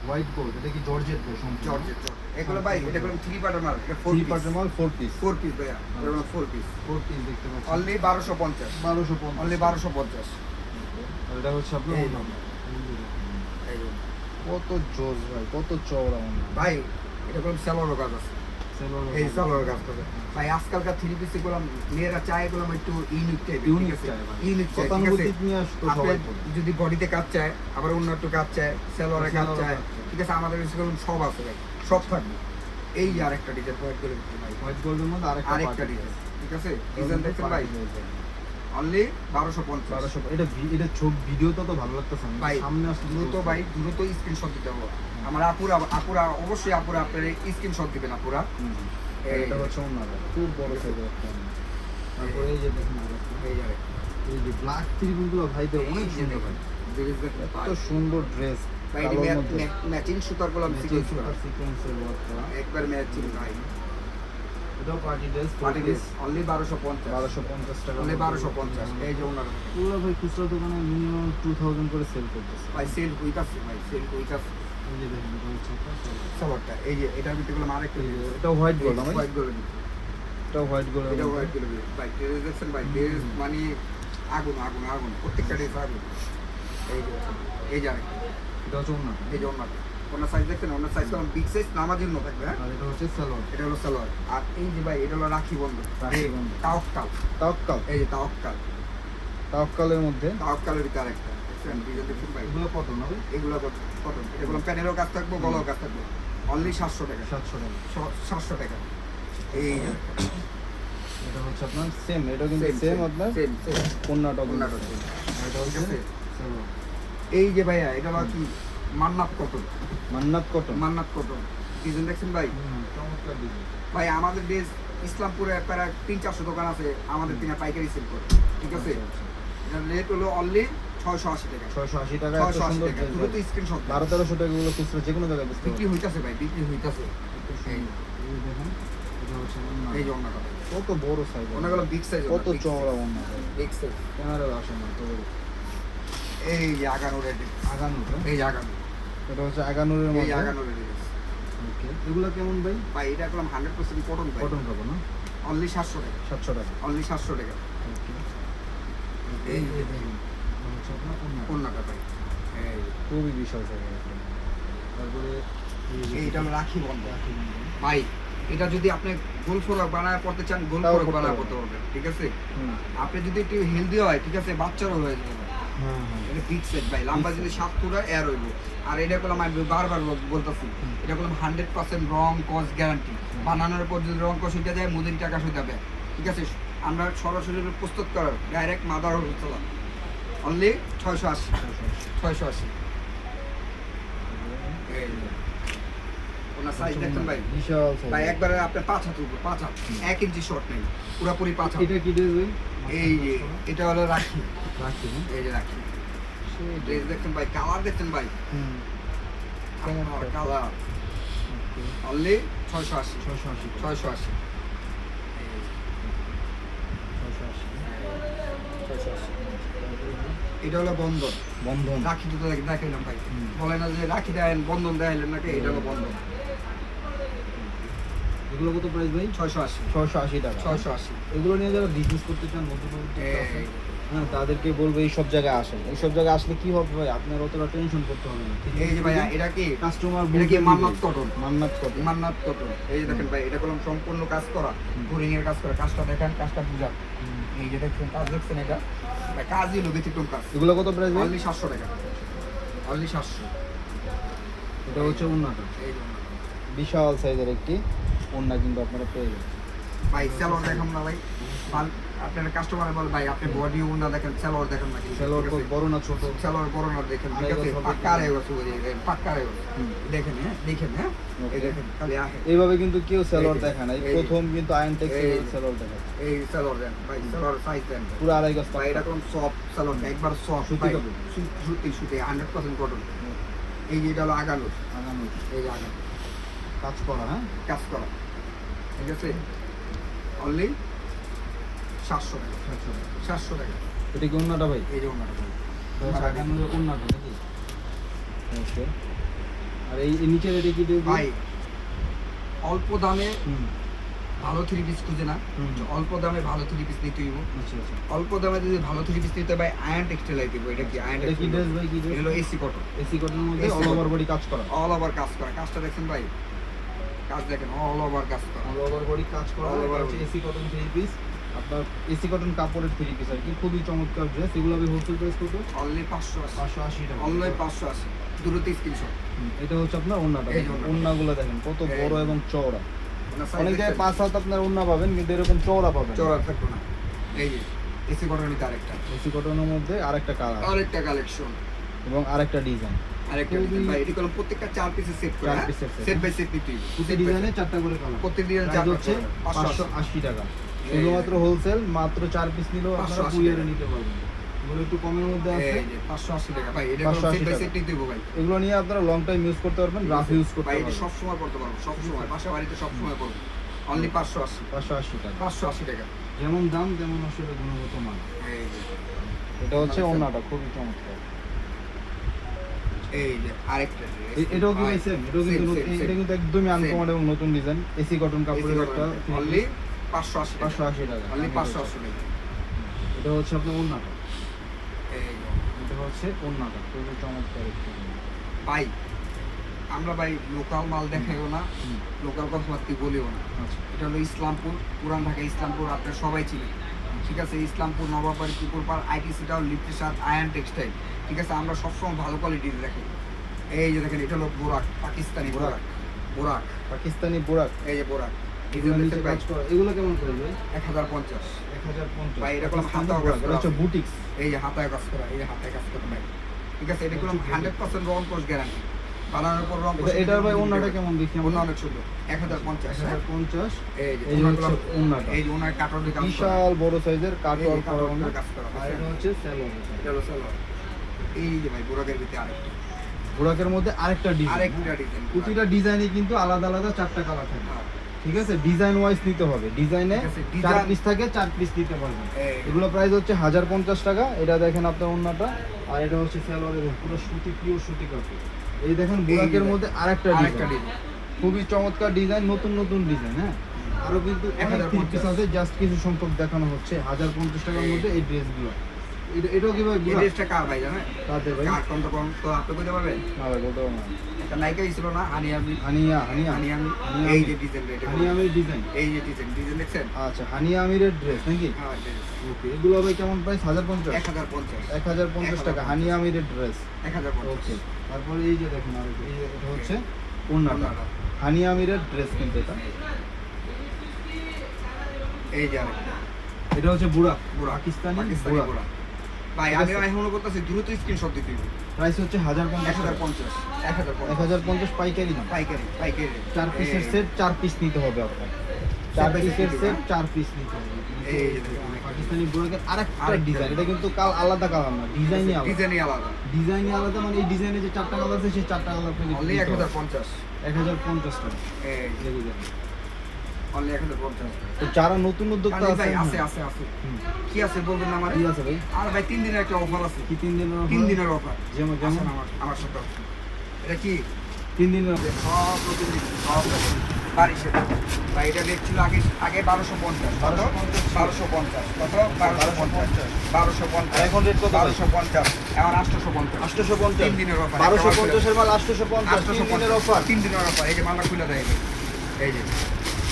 White gold, এটা কি georgette ভাই? জর্জেট এগুলো ভাই, এটা কোনো 3 পার্টের মাল, এটা 4 পার্টের মাল, 4 পিস। 4 পিস ভাইয়া, এটা 4 পিস দেখতে পাচ্ছেন অনলি 1250 অনলি 1250। আর এটা হচ্ছে আপনার এই ওন্না। এই যে কত জোস ভাই, কত চওড়া ওন্না ভাই, এটা কোনো সালোয়ার কাজ আছে, এই সালোয়ার কাজ করে ভাই। আজকালকার 3 পিস গুলো মেয়েরা চায়, এগুলো একটু ইউনিক টাইপের, ইউনিক ঠিক আছে? চাই ভাই। ইউনিক চাই, ঠিক আছে? গতানুগতিক নিয়ে আসতো সবাই আপনার বলে। যদি বডিতে কাজ চায়, আবার অন্য একটু কাজ চায়, সালোয়ারে কাজ চায়, ঠিক আছে? আমাদের কাছে সব আছে ভাই, সব থাকবে। এই যে আরেকটা ডিজাইন হোয়াইট গোল্ডের ভাই, হোয়াইট গোল্ডের মধ্যে আরেকটা ডিজাইন, ঠিক আছে? ডিজাইন দেখছেন ভাই, অনলি 1250। এটা ছবি ভিডিওটা তো ভালো লাগতেছে না, ভাই সামনে আসলে দ্রুত ভাই, দ্রুত স্ক্রিনশট দিতে হবে। আমার আপুরা অবশ্যই আপুরা আপনার স্ক্রিনশট দিবেন আপুরা। এটা হচ্ছে ওন্না, খুব বড় সাইজের একটা ওন্না। তারপরে এই যে দেখুন এই যে এই যে ব্ল্যাক ত্রিভুজগুলো ভাইদের অনেক সুন্দর ভাই, এত সুন্দর ড্রেস ভাই, ম্যাচিং সুতার গুলো আমি সিকোয়েন্সের ওয়ার্ক করা, একবার ম্যাচিং ভাই। এটাও party dress, party dress only 1250 1250 টাকা, অনলি 1250। এই যে ওনার পুরো ভাই খুচরা দোকানে মিনিমাম 2000 করে সেল করতেছে ভাই, সেল হইতাছে ভাই, সেল হইতাছে। এই যে দেখুন এটা হচ্ছে আপনার সালোয়ারটা, এই যে এটার ভিতরে গুলো আরেকটা এটাও হোয়াইট গোল্ড, হোয়াইট গোল্ড, এটাও হোয়াইট গোল্ড, এটা হোয়াইট গোল্ড ভাই। ড্রেস দেখছেন ভাই, ড্রেস মানে আগুন আগুন আগুন, প্রত্যেকটা ড্রেস আগুন। এই যে এই যে আরেকটা, এটা হচ্ছে ওন্না। এই যে ওনার ওনার সাইজ দেখছেন, ওনার সাইজ কেমন বিগ সাইজ, নামাজির মতো থাকবে, হ্যাঁ? আর এটা হচ্ছে সালোয়ার, এটা হলো সালোয়ার। আর এই যে ভাই, এটা হলো রাখি বন্ধ, রাখি বন্ধ। তাওয়াক্কাল, তাওয়াক্কাল, এই যে তাওয়াক্কাল, তাওয়াক্কালের মধ্যে তাওয়াক্কালের ভিতরে আরেকটা দেখছেন, ডিজাইন দেখছেন ভাই। এগুলো কত না ভাই? এগুলো কত? এগুলো প্যানেলও কাজ থাকবে, গলাও কাজ থাকবে, অনলি 700 টাকা, 700 টাকা। 700 টাকা। এই যে এটা হচ্ছে আপনার সেম, এটা কিন্তু সেম আপনার সেম ওন্নাটা ওন্নাটা কিন্তু। same। এটা হচ্ছে সালোয়ার। এই যে ভাইয়া, এটা হলো কি মান্নাত কটন, মান্নাত কটন, মান্নাত কটন ডিজাইন দেখছেন ভাই। চমৎকার ডিজাইন। ভাই আমাদের দেশ ইসলামপুরে প্রায় 300-400 দোকান আছে, আমাদের দিনে পাইকারি সেল করে, ঠিক আছে? এটার রেট হলো অনলি 680 টাকা, 680 টাকা, এত 680 সুন্দর টাকা। ড্রেস দ্রুত স্ক্রিনশট 1200 টাকা গুলো খুচরা যে কোনো জায়গায় বেচতে বিক্রি হইতাছে ভাই, বিক্রি হইতাছে। এই দেখুন, এটা হচ্ছে ওন্না। এই যে ওন্নাটা, কত বড় সাইজ, ওন্নাগুলো বিগ সাইজ, কত চওড়া ওন্না, বিগ সাইজ। ক্যামেরা আসে না তো। এই যে আগানো রেডি, আগানুর, এই যে আগানো, এটা হচ্ছে আগানুরের এই যে মধ্যে। আগানো রেডি ওকে, এগুলো কেমন ভাই? ভাই। এটা করলাম 100% কটন ভাই, কটন পাবো না? অনলি 700 টাকা, 700 টাকা। অনলি 700 টাকা। ওকে, এই যে দেখুন, এটা হচ্ছে আপনার ওন্না। ওন্নাটা ভাই, এই খুবই বিশাল সাইজ। তারপরে এইটা হলো রাখি বন্ধ রাখি বন্ধ। ভাই। এটা যদি আপনি গোল ফরক বানায় পড়তে চান, গোল তাও ফরক করতে বানায় পারবেন। পড়তে পারবেন, ঠিক আছে? হুম। আপনি যদি একটু হেলদি হয়, ঠিক আছে, বাচ্চারও হয়ে যাবে। হ্যাঁ হ্যাঁ। এটা বিগ সেট ভাই, লম্বা যদি 7 ফুট হয় এর হইব। আর এটা করলাম আমি বারবার বলতেছি, এটা করলাম 100% রং কস গ্যারান্টি। বানানোর পর যদি রং কস হইতে যায়, মুদির টাকা হইতে হবে, ঠিক আছে? আমরা সরাসরি প্রস্তুত করার ডাইরেক্ট মাদার হচ্ছিলাম, অনলি 680, 680। ওনার সাইজ দেখছেন ভাই, বিশাল ভাই সাইজ। একবারে আপনার 5 হাত উপর, 5 হাত, 1 ইঞ্চি শর্ট নেই, পুরোপুরি 5 হাত। এটা কি ড্রেস ভাই? এই যে এটা হলো রাখি, রাখি না? এই যে রাখি ড্রেস দেখছেন ভাই, কালার দেখছেন ভাই, হুম। কালার অনলি 680, 680 টাকা। 680। 680। এটা হলো বন্ধন, বন্ধন। রাখি তো দেখাইলাম ভাই, হুম। বলে না যে রাখি দেন বন্ধন দেখাইলেন নাকি, এটা হলো বন্ধন। এগুলো কত প্রাইস ভাই? 680, 680 টাকা। 680। এগুলো নিয়ে যারা বিজনেস করতে চান, নতুন উদ্যোক্তা আছে, হ্যাঁ, তাদেরকে বলবো এই সব জায়গায় আসেন। এই সব জায়গায় আসলে কি হবে ভাই, আপনার অতটা টেনশন করতে হবে না। এই যে ভাইয়া, এটা কি কাস্টমার এটা কি মান্নাত কটন, মান্নাত কটন। মান্নাত কটন। এই যে দেখেন ভাই, এটা করলাম সম্পূর্ণ কাজ করা, বোরিং এর কাজ করা। কাজটা দেখেন, কাজটা বুঝান। এই যে দেখছেন, কাজ দেখছেন, এটা ভাই কাজই হলো ব্যতিক্রম কাজ। এগুলো কত প্রাইস ভাই? অনলি 700 টাকা, অনলি 700। এটা হচ্ছে ওন্নাটা, এই যে বিশাল সাইজের একটি ওন্না কিন্তু আপনারা পেয়ে যাবেন। ভাই সালোয়ার দেখাম না ভাই, আপনার কাস্টমার বল ভাই আপনি বডি ওন্না দেখেন, সালোয়ার দেখেন না, সালোয়ার বড় না ছোট? সালোয়ার বড় না দেখেন, ঠিক আছে? পাক্কা রে গেছে, পাক্কা রে গেছে, দেখেন, হ্যাঁ দেখেন, হ্যাঁ এই দেখেন, খালি আহে এইভাবে কিন্তু কেউ সালোয়ার এই যে, দেখায় না। এই এই যে। প্রথম কিন্তু আয়নটেক্স এই যে। সালোয়ার দেখায়। এই সালোয়ার দেন ভাই, সালোয়ার সাইজ দেন পুরো আড়াই গজ ভাই। এরকম সফট সালোয়ার, একবার সফট সুতি ভাই, কাপড়। সুতি সুতি 100% কটন। এই যে এটা হলো আগানোর, আগানো এই যে আগানো কাজ করা, হ্যাঁ, কাজ করা, ঠিক আছে? অনলি 700 টাকা, 700 টাকা। এটা কি ওন্নাটা ভাই? এই যে ওনাটা ভাই, আগানোর ওন্নাটা নাকি? ওকে। আর আর এই নিচের এটা কি দেব ভাই অল্প দামে হুম ভালো থ্রি পিস খুঁজে না, হুম। অল্প দামে ভালো থ্রি পিস নিতে হইব। আচ্ছা আচ্ছা অল্প দামে যদি ভালো থ্রি পিস নিতে ভাই আয়ন টেক্সটাইল আইতে হইব। এটা কি আয়ন এটা কি ড্রেস ভাই, কি ড্রেস? হলো এসি কটন। এসি কটনের মধ্যে AC অল ওভার বডি কাজ করা, অল ওভার কাজ করা। কাজটা দেখছেন ভাই, কাজ দেখেন, অল ওভার কাজ করা। অল ওভার বডি কাজ করা। All over হচ্ছে body। AC cotton three piece, আপনার এসি কটন কাপড়ের থ্রি পিস আর কি, খুবই চমৎকার ড্রেস। এগুলো আমি হোলসেল প্রাইস কত? অনলি 580, 580 টাকা। অনলি 580, দুটোতে স্ক্রিনশট। এটা হচ্ছে আপনার ওন্নাটা, এই যে ওড়নাটা। ওন্নাগুলো দেখেন কত এই বড় যে। এবং চওড়া। ওনার size অনেক জায়গায় দেখছেন? 5 হাত আপনার ওন্না পাবেন, কিন্তু এরকম চওড়া পাবেন না। চওড়া থাকবে না। এই যে এসি কটনের আরেকটা, এসি কটনের মধ্যে আরেকটা কালার আরেকটা কালেকশন, এবং আরেকটা ডিজাইন। আরেকটা খুবই- ডিজাইন ভাই। এটা কলম প্রত্যেকটা 4 পিসে সেট করে, চার হ্যাঁ? piece এর set, সেট বাই সেট নিতে হইব। প্রতি ডিজাইনে 4টা করে কালার। প্রত্যেক ডিজাইন প্রাইস 4 হচ্ছে 580 টাকা। শুধুমাত্র হোলসেল, মাত্র 4 পিস নিলেও আপনারা 580 কুরিয়ারে টাকা। নিতে পারবেন। এগুলো একটু কমের মধ্যে আছে। এই যে 580 টাকা ভাই। এটা 580 সেট বাই টাকা। সেট নিতে হইব ভাই। এগুলো নিয়ে আপনারা লং টাইম ইউজ করতে পারবেন, রাফ ইউজ করতে ভাই এটা পারবেন। সব সময় করতে পারবো, সব সময় বাসা বাড়িতে সব সময় করব। অনলি 580, 580 টাকা। 580 টাকা। যেমন দাম তেমন আসলে গুণগত মান। এই যে, এটা হচ্ছে ওন্নাটা, খুবই চমৎকার। এই যে আরেকটা dress। এটাও কি ভাই, সেম? এটাও কিন্তু same, same, এটা same। কিন্তু একদমই Same। আনকমন এবং নতুন ডিজাইন। এসি কটন কাপড়ের একটা অনলি 580 টাকা। 580 টাকা। অনলি 580 টাকা। এটা হচ্ছে আপনার ওন্নাটা, এই যে। এটা হচ্ছে ওন্নাটা, খুবই চমৎকার একটা ওন্না। ভাই আমরা ভাই লোকাল মাল দেখাইও না, হুম, লোকাল কথাবার্তা বলিও না। আচ্ছা এটা হলো ইসলামপুর, পুরান ঢাকা ইসলামপুর, আপনারা সবাই চিনেন। ঠিক আছে, ইসলামপুর নবাববাড়ি পুকুরপাড় আইটিসি টাউন লিফটের সাথে আয়ন টেক্সটাইল। ঠিক আছে, আমরা সবসময় ভালো কোয়ালিটির রাখি। এই যে দেখেন, এটা হলো বোরাক, পাকিস্তানি বোরাক। বোরাক, পাকিস্তানি বোরাক। এই যে বোরাক। এই যে এগুলো নিচে দেখছেন ভাই, কাজ করা। এগুলো কেমন করে ভাই? 1050। 1050। ভাই, এরকম পাকিস্তানি হাতাও বোরাক, কাজ এটা করা হচ্ছে আছে। বুটিক্স। এই যে হাতায় কাজ করা, এই যে হাতায় কাজ করা ভাই। ঠিক আছে, এটা কোনো 100% রং কোর্স গ্যারান্টি। বানানোর পর রং কোর্স। এটার ভাই ওন্নাটা কেমন দেখি আমরা? ওন্না অনেক সুন্দর, 1050। 1050। এই যে এই যে হচ্ছে ওন্নাগুলো- ওন্নাটা, এই যে ওনার কাটরের কাজ করা। বিশাল বড় সাইজের কাট এই যে ওয়ার্ক করা কাটওয়ার্কের ওন্না। কাজ করা। আর এটা হচ্ছে সালোয়ার। এটা হলো সালোয়ার। এই যে ভাই বোরাকের ভিতরে আরেকটা, বোরাকের মধ্যে আরেকটা ডিজাইন। আরেকটা ডিজাইন। প্রতিটা ডিজাইনই কিন্তু আলাদা আলাদা 4টা কালার থাকে। হ্যাঁ, ঠিক আছে, ডিজাইন ওয়াইজ নিতে হবে। ডিজাইনে ঠিক আছে, 4 ডিজাইন- পিস থাকে, 4 পিস নিতে পারবেন। এই এগুলো প্রাইস হচ্ছে 1050 টাকা। এটা দেখেন আপনার ওন্নাটা, আর এটা হচ্ছে সালোয়ারের পুরো সুতি, পিওর সুতি কাপড়। এই দেখেন বোরাকের দেখেন, মধ্যে আরেকটা আরেকটা ডিজাইন, ডিজাইন। খুবই চমৎকার ডিজাইন, নতুন নতুন ডিজাইন। হ্যাঁ, আরো কিন্তু 1050 পিস আছে, জাস্ট কিছু সংখ্যক দেখানো হচ্ছে। 1050 টাকার মধ্যে এই ড্রেসগুলো। এটাও কি ভাই এই বোরাক? ড্রেসটা কার ভাই জানেন? কাদের ভাই? কার কোনটা কোন তো আপনি কইতে পারবেন? না ভাই, বলতে পারবো না। একটা নায়িকা ছিল না, হানিয়ামি। হানিয়া, হানিয়া, হানিয়ামি। হানিয়া এই আমির। যে ডিজাইন, এটা হানিয়া আমির ডিজাইন। এই যে ডিজাইন, ডিজাইন দেখছেন? আচ্ছা, হানিয়া আমিরের ড্রেস নাকি? হ্যাঁ, ওকে, এগুলো ভাই কেমন প্রাইস? 1050? 1050। 1050 টাকা হানিয়া আমিরের ড্রেস। 1050। ওকে, তারপরে এই যে দেখুন, আর এই যে এটা হচ্ছে ওন্নাটা, ওন্নাটা। হানিয়া আমিরের ড্রেস কিন্তু এটা। এই যে আরেকটা এটা হচ্ছে বুরাক, বোরাক, পাকিস্তানি পাকিস্তানি বুরাক। বোরাক। ভাই ঠিক আমি আছে। এখনো করতেছি, দ্রুত স্ক্রিনশট দিতে দিব। প্রাইস হচ্ছে 1050 টাকা। 1050। 1050 1050 পাইকারি দাম। পাইকারি, পাইকারি। 4 পিসের সেট, 4 পিস নিতে হবে আপনার। 4 পিসের সেট, 4 পিস নিতে হবে। এই যে দেখুন, পাকিস্তানি বুরাকের আরেকটা আরেকটা ডিজাইন। এটা কিন্তু আলাদা কালার না, ডিজাইনই আলাদা। ডিজাইনই আলাদা। ডিজাইনই আলাদা, মানে এই ডিজাইনে যে 4টা কালার আছে, সেই 4টা কালার আপনাকে অনলি দিতে হবে। 1050। 1050 টাকা। এই এই ডিজাইন। অনলি 1050। তো যারা নতুন উদ্যোক্তা কালি আছে, ভাই আছে, আছে, আছে। হুম, কি আছে বলবেন না আমারে? কি আছে ভাই? আর ভাই 3 দিনের একটা অফার আছে। কি 3 দিনের offer? 3 দিনের অফার। যেমন যেমন আসেন আমার সাথে। এটা কি? 3 দিনের যে সব নতুন জিনিস, সব নতুন। বারিশের। ভাই এটা রেট ছিল আগে 1250। কত? 1250। কত? 1250। 1250। এখন রেট কত? 1250। এখন 850। 850। 3 দিনের অফার। 1250 এর মাল 850, 3 দিনের অফার। 3 দিনের অফার। এই যে মালটা খুলে দেয়। এই যে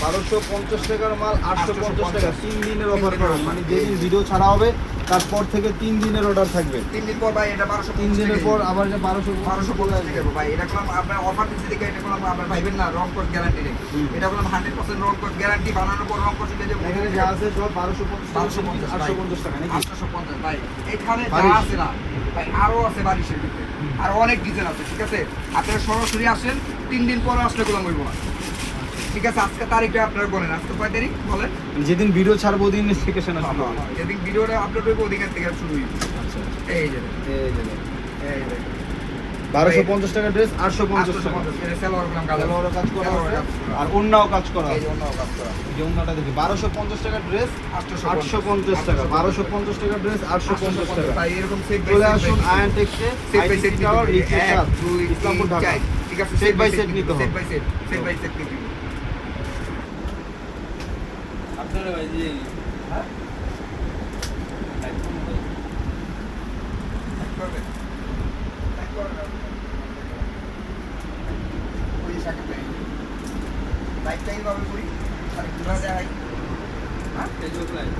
1250 টাকার মাল 850 টাকা, 3 দিনের অফার দিনের পাবেন। offer। মানে যেদিন ভিডিও ছাড়া হবে তারপর থেকে 3 দিনের অর্ডার থাকবে। 3 দিন পর ভাই এটা 1250 3 দিনের পর আবার যে 1250 টাকা ভাই। এটা করলাম আপনার অফার দিতে দেখে, এটা করলাম আপনার ভাইবেন না রং কোড গ্যারান্টি নেই। হুম। এটা করলাম 100% রং কোড গ্যারান্টি। বানানোর পর রং কোড দিতে যাবে এখানে যা আছে সব 1250, 850 টাকা নাকি? 850 ভাই। এখানে যা বারিশ। আছে না ভাই, আরো আছে বারিশের ভিতরে। আর অনেক ডিজাইন আছে। ঠিক আছে, আপনারা সরাসরি আসেন, 3 দিন পরে আসলে করলাম হইব না। ঠিক আছে, আজকে তারিখটা আপনারা বলেন, আজকে কয় তারিখ বলেন? যেদিন ভিডিও ছাড়বো ওদিন নোটিফিকেশন আসবে। যেদিন ভিডিওটা আপলোড হইব ওদিকের থেকে শুরু হইব। আচ্ছা, এই যে এই যে দেখুন। এই যে 1250 টাকা ড্রেস, 850 টাকা। 850 এটা সালোয়ার করলাম কালো। সালোয়ারও কাজ করা সালোয়ারও আছে, কাজ করা। আর ওন্নাও কাজ করা এই আছে। যে অন্য কাজ করা। এই যে ওন্নাটা দেখি, 1250 টাকা ড্রেস, 850 850 টাকা। 1250 টাকা ড্রেস, 850 টাকা। ভাই এরকম সেট চলে আসুন আয়ন টেক্সে, set by ITC set tower, রিচের 1 সাথে, 2 ইসলামপুর, 3 ঢাকা। 4 ঠিক আছে, সেট বাই সেট নিতে সেট হবে। By set, set by set নিতে হবে। আপনারা ভাই যে হ্যাঁ? আইফোন ভাই করবে? করবে। ওই সাথে লাইফ টাইম ভাবে করি, আর ঘুরা যায়। হ্যাঁ? Facebook live